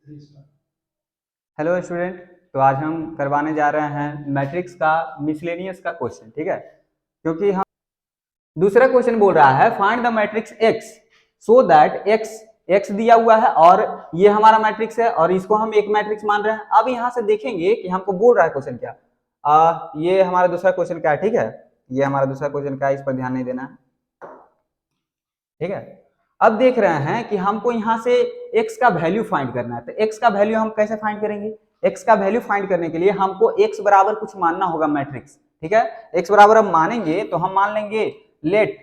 Hello student. तो आज हम करवाने जा रहे हैं मैट्रिक्स का मिसलेनियस का क्वेश्चन, ठीक है। क्योंकि हम दूसरा क्वेश्चन बोल रहा है find the matrix x so that x दिया हुआ है और ये हमारा मैट्रिक्स है और इसको हम एक मैट्रिक्स मान रहे हैं। अब यहाँ से देखेंगे कि हमको बोल रहा है क्वेश्चन क्या। ये हमारा दूसरा क्वेश्चन क्या है, ठीक है। ये हमारा दूसरा क्वेश्चन क्या है, इस पर ध्यान नहीं देना है, ठीक है। अब देख रहे हैं कि हमको यहाँ से x का वैल्यू फाइंड करना है। तो x का वैल्यू हम कैसे फाइंड करेंगे? x का वैल्यू फाइंड करने के लिए हमको x बराबर कुछ मानना होगा मैट्रिक्स, ठीक है। x बराबर हम मानेंगे तो हम मान लेंगे let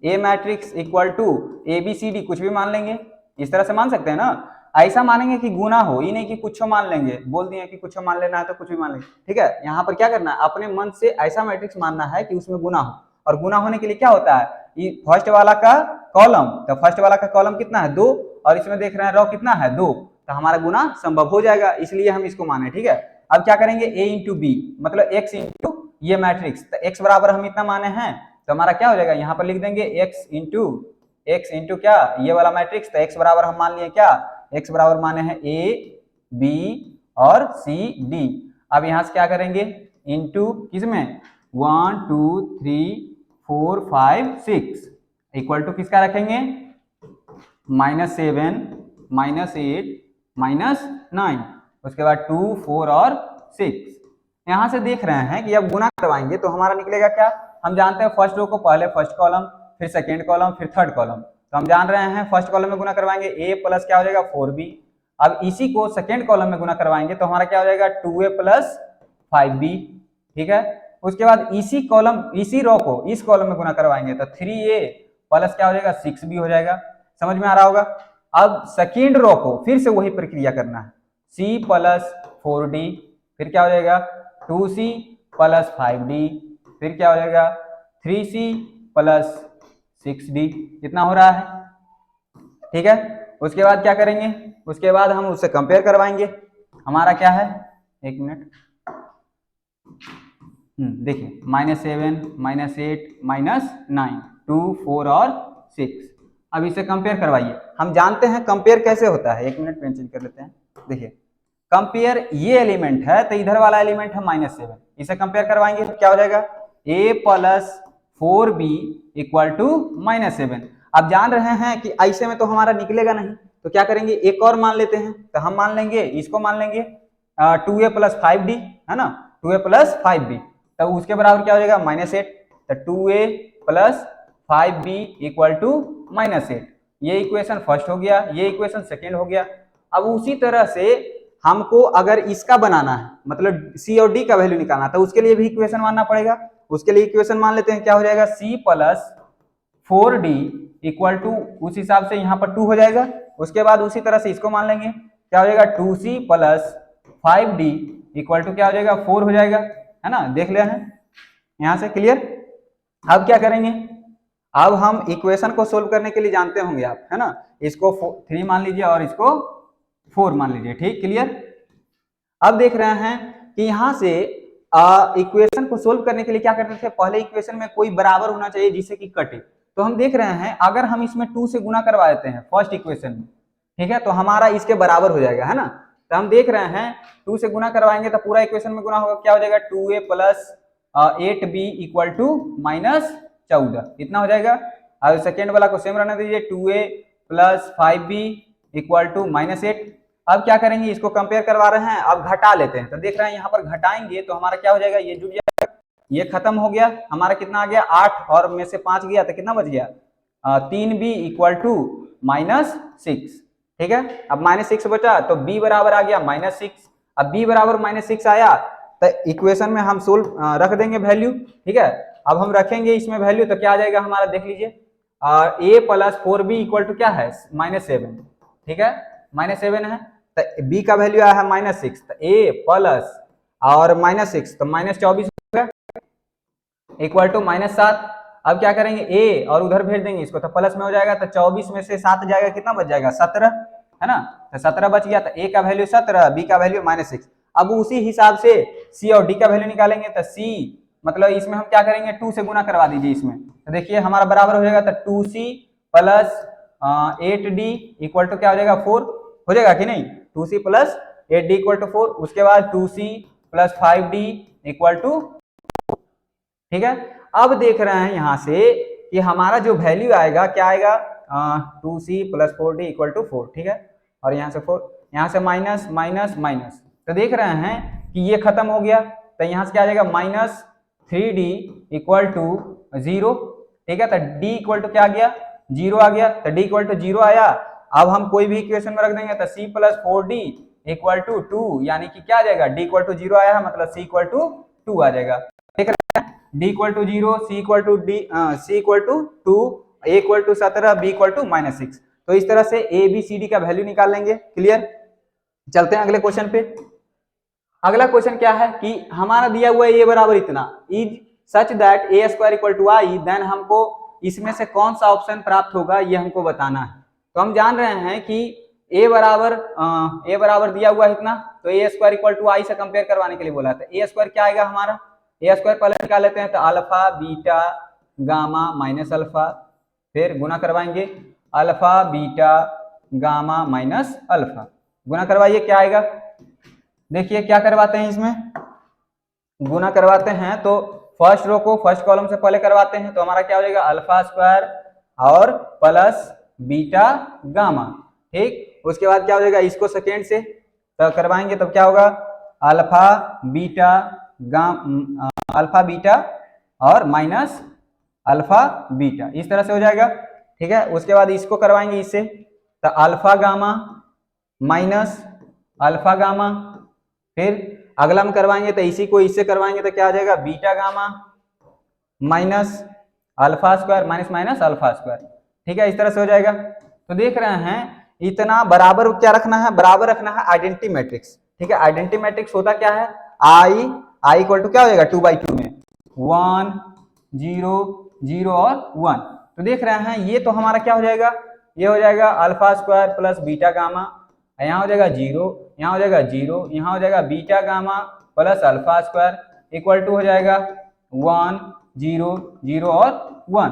a matrix equal to ABCD, कुछ भी मान लेंगे। इस तरह से मान सकते हैं ना। ऐसा मानेंगे कि गुना हो, ये नहीं कि कुछ मान लेंगे। बोल दिए कि कुछ मान लेना है तो कुछ भी मान लेंगे, ठीक है। यहाँ पर क्या करना है, अपने मन से ऐसा मैट्रिक्स मानना है कि उसमें गुना हो। और गुना होने के लिए क्या होता है, ये फर्स्ट वाला का कॉलम, तो फर्स्ट वाला का कॉलम कितना है 2 और इसमें देख रहे हैं रो कितना है 2, तो हमारा गुना संभव हो जाएगा, इसलिए हम इसको माने, ठीक है। अब क्या करेंगे a इंटू बी मतलब x इंटू ये मैट्रिक्स, तो x बराबर हम इतना माने हैं तो हमारा क्या हो जाएगा, यहाँ पर लिख देंगे x इंटू क्या ये वाला मैट्रिक्स। तो x बराबर हम मान लिए क्या, x बराबर माने हैं a b और c d। अब यहाँ से क्या करेंगे इंटू किसमें 1 2 3 4 5 6 इक्वल टू किसका रखेंगे -7 -8 -9, उसके बाद 2 4 और 6। यहां से देख रहे हैं कि अब गुना करवाएंगे तो हमारा निकलेगा क्या, हम जानते हैं फर्स्ट रो को पहले फर्स्ट कॉलम फिर सेकेंड कॉलम फिर थर्ड कॉलम, तो हम जान रहे हैं फर्स्ट कॉलम में गुना करवाएंगे a प्लस क्या हो जाएगा 4b। अब इसी को सेकेंड कॉलम में गुना करवाएंगे तो हमारा क्या हो जाएगा 2a प्लस 5b, ठीक है। उसके बाद इसी कॉलम इसी रो को इस कॉलम में गुना करवाएंगे तो 3a प्लस क्या हो जाएगा 6b हो जाएगा। समझ में आ रहा होगा। अब सेकेंड रो को फिर से वही प्रक्रिया करना है, c प्लस 4d फिर क्या हो जाएगा 2c प्लस 5d फिर क्या हो जाएगा 3c प्लस 6d, इतना हो रहा है, ठीक है। उसके बाद क्या करेंगे, उसके बाद हम उससे कंपेयर करवाएंगे। हमारा क्या है, एक मिनट, देखिए -7 -8 -9 2 4 और 6। अब इसे कंपेयर करवाइए। हम जानते हैं कंपेयर कैसे होता है, एक मिनट पेन चेंज कर लेते हैं। देखिए कंपेयर ये एलिमेंट है तो इधर वाला एलिमेंट है -7, इसे कंपेयर करवाएंगे तो क्या हो जाएगा a plus 4b equal to -7। अब जान रहे हैं कि ऐसे में तो हमारा निकलेगा नहीं, तो क्या करेंगे एक और मान लेते हैं। तो हम मान लेंगे इसको मान लेंगे 2a प्लस 5d है ना, 2a प्लस 5b, तो उसके बराबर क्या हो जाएगा -8, तो 2a plus 5b equal to -8। ये इक्वेशन फर्स्ट हो गया, ये इक्वेशन सेकेंड हो गया। अब उसी तरह से हमको अगर इसका बनाना है मतलब c और d का वैल्यू निकालना तो उसके लिए भी इक्वेशन मानना पड़ेगा। उसके लिए इक्वेशन मान लेते हैं, क्या हो जाएगा c plus 4d equal to, उस हिसाब से यहाँ पर 2 हो जाएगा। उसके बाद उसी तरह से इसको मान लेंगे, क्या हो जाएगा 2c plus 5d equal to क्या हो जाएगा 4 हो जाएगा, है ना। देख लिया है यहाँ से क्लियर। अब क्या करेंगे, अब हम इक्वेशन को सोल्व करने के लिए जानते होंगे आप, है ना। इसको 3 मान लीजिए और इसको 4 मान लीजिए, ठीक क्लियर। अब देख रहे हैं कि यहाँ से इक्वेशन को सोल्व करने के लिए क्या करते थे, पहले इक्वेशन में कोई बराबर होना चाहिए जिससे कि कटे। तो हम देख रहे हैं अगर हम इसमें 2 से गुना करवा देते हैं फर्स्ट इक्वेशन में, ठीक है, तो हमारा इसके बराबर हो जाएगा, है ना। तो हम देख रहे हैं 2 से गुना करवाएंगे तो पूरा इक्वेशन में गुना होगा, क्या हो जाएगा 2a plus 8b equal to -14, इतना हो जाएगा। और सेकेंड वाला को सेम रहने दीजिए, 2a plus 5b equal to -8। अब क्या करेंगे, इसको कंपेयर करवा रहे हैं, अब घटा लेते हैं। तो देख रहे हैं यहाँ पर घटाएंगे तो हमारा क्या हो जाएगा, ये जुड़ जाएगा, ये खत्म हो गया, हमारा कितना आ गया 8 और में से 5 गया तो कितना बच गया 3b इक्वल टू -6, ठीक है। अब -6 बचा तो b बराबर आ गया -6। अब b बराबर -6 आया तो इक्वेशन में हम सोल्व रख देंगे वैल्यू, ठीक है। अब हम रखेंगे इसमें वैल्यू तो क्या आ जाएगा हमारा, देख लीजिए a plus 4b equal to क्या है -7, ठीक है, -7 है। तो b का वैल्यू आया है -6, तो a प्लस और -6 तो -24 हो गया इक्वल टू -7। अब क्या करेंगे a और उधर भेज देंगे इसको तो प्लस में हो जाएगा, तो 24 में से 7 जाएगा कितना बच जाएगा 17, है ना। तो 17 बच गया, तो a का वैल्यू 17, b का वैल्यू -6। अब उसी हिसाब से c और d का वैल्यू निकालेंगे, तो c मतलब इसमें हम क्या करेंगे 2 से गुना करवा दीजिए इसमें, तो देखिए हमारा बराबर हो जाएगा, तो 2c plus 8d equal to क्या हो जाएगा 4। हो जाएगा कि नहीं, 2c plus 8d equal to 4, उसके बाद 2c plus 5d equal to, ठीक है। अब देख रहे हैं यहाँ से कि हमारा जो वैल्यू आएगा क्या आएगा, 2c plus 4d equal to 4, ठीक है, और यहाँ से 4, यहाँ से माइनस माइनस माइनस, तो देख रहे हैं कि ये खत्म हो गया, तो यहाँ से क्या आ जाएगा माइनस 3d इक्वल टू 0, ठीक है। तो d इक्वल टू क्या आ गया, 0 आ गया, तो d इक्वल टू 0 आया। अब हम कोई भी इक्वेशन में रख देंगे तो c plus 4d equal to 2, यानी कि क्या आ जाएगा, d इक्वल टू 0 आया है, मतलब c इक्वल टू 2 आ जाएगा। देख रहे हैं, d equal to 0, c equal to c equal to 2, a equal to 17, b equal to -6। तो इस तरह से a b c d का वैल्यू निकाल लेंगे। क्लियर, चलते हैं अगले क्वेश्चन पे। अगला क्वेश्चन क्या है कि हमारा दिया हुआ है a बराबर इतना, is such that a square equal to i, then हमको इसमें से कौन सा ऑप्शन प्राप्त होगा ये हमको बताना है। तो हम जान रहे हैं कि a बराबर दिया हुआ है इतना, तो a square equal to i से कंपेयर करवाने के लिए बोला था। a स्क्वायर क्या आएगा हमारा, a स्क्वायर पहले निकाल लेते हैं, तो alpha beta gamma minus alpha, फिर गुना करवाएंगे alpha beta gamma minus alpha, गुना करवाइए क्या आएगा। देखिए क्या करवाते हैं, इसमें गुना करवाते हैं तो फर्स्ट रो को फर्स्ट कॉलम से पहले करवाते हैं, तो हमारा क्या हो जाएगा अल्फा स्क्वायर और प्लस बीटा गामा, ठीक। उसके बाद क्या हो जाएगा, इसको सेकेंड से तो करवाएंगे, तब क्या होगा अल्फा बीटा और माइनस अल्फा बीटा, इस तरह से हो जाएगा, ठीक है। उसके बाद इसको करवाएंगे इससे, तो alpha gamma minus alpha gamma, फिर अगला में करवाएंगे तो इसी को इससे करवाएंगे तो क्या आ जाएगा beta gamma minus alpha square minus minus alpha square, ठीक है, इस तरह से हो जाएगा। तो देख रहे हैं इतना बराबर क्या रखना है, बराबर रखना है आइडेंटिटी मैट्रिक्स, ठीक है। आइडेंटिटी मैट्रिक्स होता क्या है, आई इक्वल टू क्या हो जाएगा 2/2 में 1 0 0 और 1। तो देख रहे हैं ये तो हमारा क्या हो जाएगा, ये हो जाएगा alpha square plus beta gamma, यहाँ हो जाएगा 0, यहाँ हो जाएगा 0, यहाँ हो जाएगा beta gamma plus alpha square equal to हो जाएगा 1 0 0 और 1।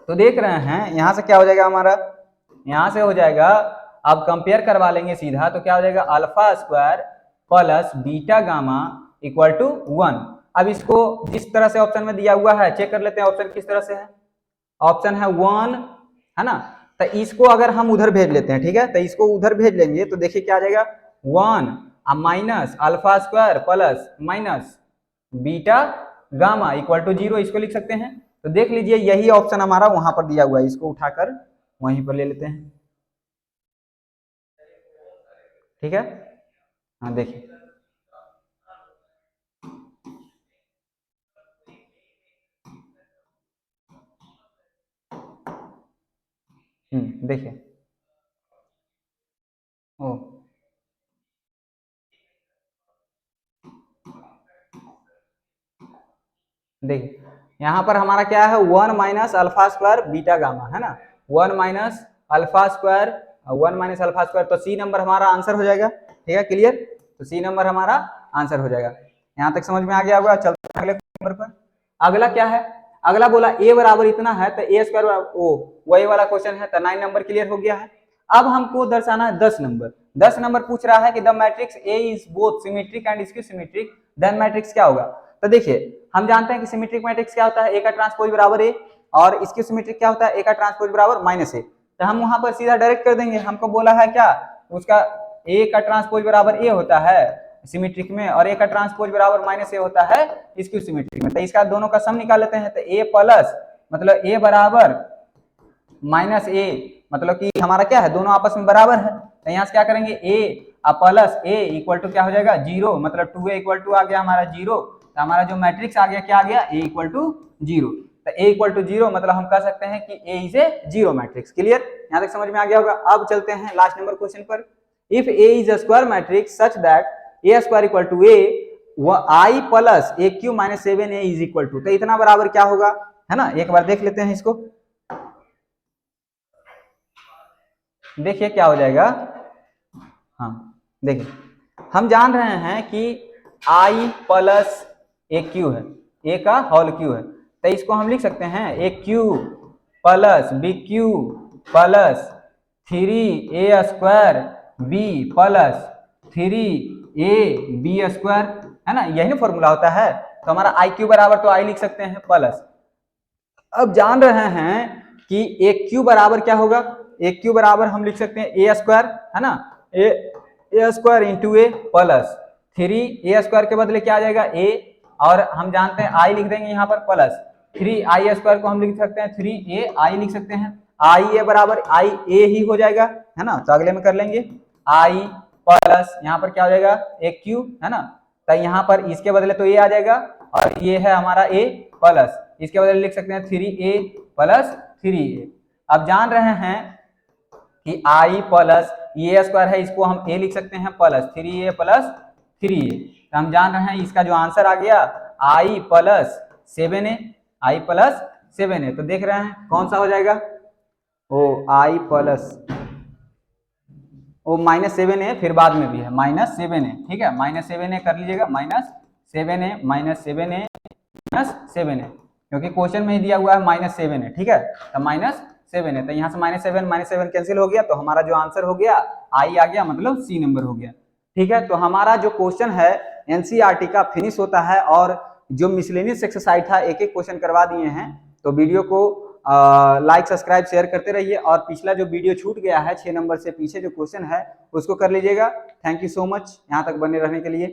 तो देख रहे हैं यहाँ से क्या हो जाएगा हमारा, यहाँ से हो जाएगा, अब कंपेयर करवा लेंगे सीधा, तो क्या हो जाएगा alpha square plus beta gamma equal to 1। अब इसको जिस तरह से ऑप्शन में दिया हुआ है चेक कर लेते हैं, ऑप्शन किस तरह से है, ऑप्शन है 1, है ना, तो इसको अगर हम उधर भेज लेते हैं, ठीक है, तो इसको उधर भेज लेंगे तो देखिए क्या आ जाएगा 1 minus alpha square plus minus beta gamma equal to 0, इसको लिख सकते हैं। तो देख लीजिए यही ऑप्शन हमारा वहां पर दिया हुआ है, इसको उठाकर वहीं पर ले लेते हैं, ठीक है। हाँ देखिए, देखिए, ओ देखिए यहाँ पर हमारा क्या है 1 minus alpha square beta gamma, है ना, 1 minus alpha square 1 minus alpha square, तो सी नंबर हमारा आंसर हो जाएगा, ठीक है। क्लियर, तो सी नंबर हमारा आंसर हो जाएगा। यहाँ तक समझ में आ गया होगा। चलते हैं अगले नंबर पर। अगला क्या है, अगला बोला ए बराबर इतना है, तो ए स्क्वायर ओ वही वाला क्वेश्चन है, तो 9 नंबर क्लियर हो गया है। अब हमको दर्शाना है 10 नंबर। 10 नंबर पूछ रहा है कि the matrix A is both symmetric and skew symmetric, then matrix क्या होगा। तो देखिए हम जानते हैं कि सिमेट्रिक मैट्रिक्स क्या होता है, ए का ट्रांसपोज बराबर ए, और स्क्यू सिमेट्रिक क्या होता है, ए का ट्रांसपोज बराबर माइनस ए। तो हम वहां पर सीधा डायरेक्ट कर देंगे, हमको बोला है क्या, उसका ए का ट्रांसपोज बराबर ए होता है सिमेट्रिक में, और ए का ट्रांसपोज बराबर माइनस ए होता है स्क्यू सिमेट्रिक में। तो इसका दोनों का सम निकाल लेते हैं, तो ए प्लस मतलब ए बराबर माइनस ए, मतलब कि हमारा क्या है दोनों आपस में बराबर है, तो यहाँ से क्या करेंगे ए प्लस ए इक्वल टू क्या हो जाएगा 0, मतलब 2a इक्वल टू आ गया हमारा 0, तो हमारा जो मैट्रिक्स आ गया क्या आ गया a इक्वल टू 0। तो a इक्वल टू 0 मतलब हम कह सकते हैं कि a is a 0 matrix. Clear, यहाँ तक समझ में आ गया होगा। अब चलते हैं लास्ट नंबर क्वेश्चन पर। If a is a square matrix such that a square equal to a i plus a Q minus 7a is equal to, तो इतना बराबर क्या होगा, है ना, एक बार देख लेते हैं इसको। देखिए क्या हो जाएगा, हाँ देखिए हम जान रहे हैं कि i प्लस ए क्यू है, ए का होल क्यू है, तो इसको हम लिख सकते हैं A cube plus B cube plus 3a square B plus 3ab² है ना, यही ना फॉर्मूला होता है। तो हमारा IQ बराबर तो I लिख सकते हैं प्लस, अब जान रहे हैं कि AQ बराबर क्या होगा, AQ बराबर हम लिख सकते हैं A² है ना, A² इंटू ए प्लस 3a² के बदले क्या आ जाएगा A, और हम जानते हैं I लिख देंगे यहाँ पर प्लस 3i² को हम लिख सकते हैं 3ai लिख सकते हैं, IA बराबर IA ही हो जाएगा है ना। तो अगले में कर लेंगे I प्लस यहाँ पर क्या हो जाएगा AQ है ना, तो यहाँ पर इसके बदले तो A आ जाएगा, और ये है हमारा A प्लस इसके बदले लिख सकते हैं 3a प्लस 3a। अब जान रहे हैं कि I प्लस A² है, इसको हम A लिख सकते हैं प्लस 3a प्लस 3a। तो हम जान रहे हैं इसका जो आंसर आ गया I plus 7a, I plus 7a। तो देख रहे हैं कौन सा हो जाएगा, ओ I प्लस वो -7a फिर बाद में भी है -7a, ठीक है, -7a कर लीजिएगा, -7a क्योंकि क्वेश्चन में ही दिया हुआ है -7a, ठीक है, तो -7a, तो यहाँ से -7 कैंसिल हो गया, तो हमारा जो आंसर हो गया I आ गया, मतलब C नंबर हो गया, ठीक है। तो हमारा जो क्वेश्चन है NCERT का फिनिश होता है, और जो मिसलेनियस एक्सरसाइज था एक एक क्वेश्चन करवा दिए हैं। तो वीडियो को लाइक सब्सक्राइब शेयर करते रहिए, और पिछला जो वीडियो छूट गया है 6 नंबर से पीछे जो क्वेश्चन है उसको कर लीजिएगा। थैंक यू सो मच यहाँ तक बने रहने के लिए।